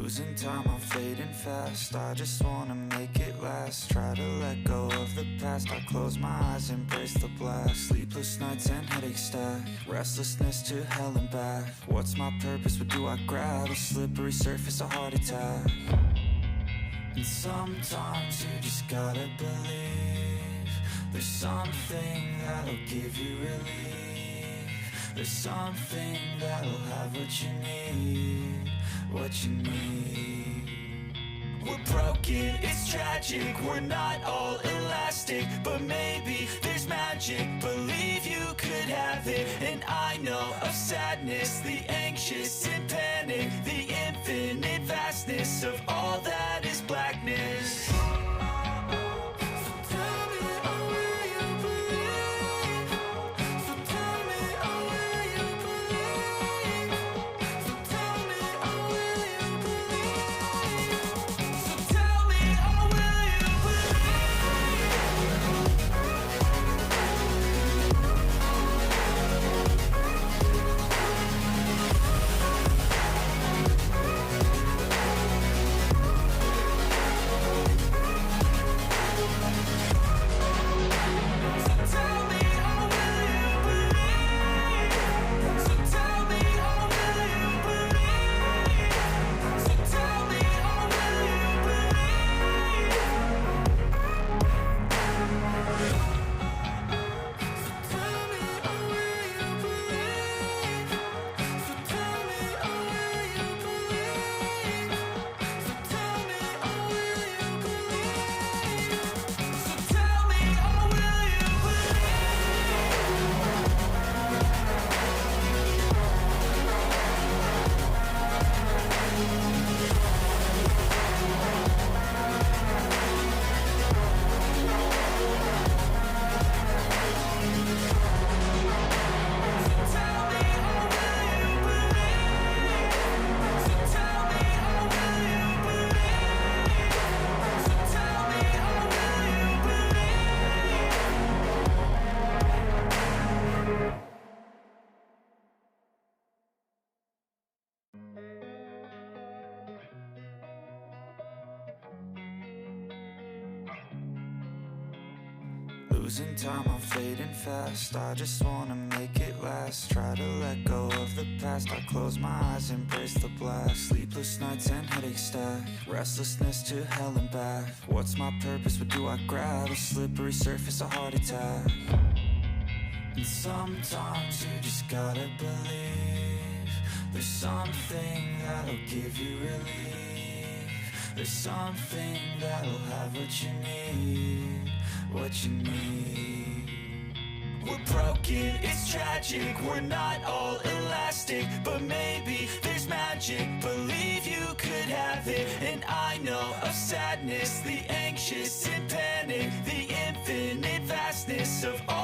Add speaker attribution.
Speaker 1: Losing time, I'm fading fast. I just wanna make it last. Try to let go of the past. I close my eyes, embrace the blast. Sleepless nights and headaches stack. Restlessness to hell and back. What's my purpose? What do I grab? A slippery surface, a heart attack. And sometimes you just gotta believe there's something that'll give you relief. There's something that'll have what you need, what you need. We're broken, it's tragic, we're not all elastic, but maybe there's magic. Believe you could have it. And I know of sadness, the anxious and panic, the infinite vastness of all that is blackness. Losing time, I'm fading fast. I just wanna make it last. Try to let go of the past. I close my eyes, embrace the blast. Sleepless nights and headaches stack. Restlessness to hell and back. What's my purpose? What do I grab? A slippery surface, a heart attack. And sometimes you just gotta believe there's something that'll give you relief. There's something that'll have what you need, what you need. We're broken, it's tragic, we're not all elastic, but maybe there's magic. Believe you could have it. And I know of sadness, the anxious and panic, the infinite vastness of all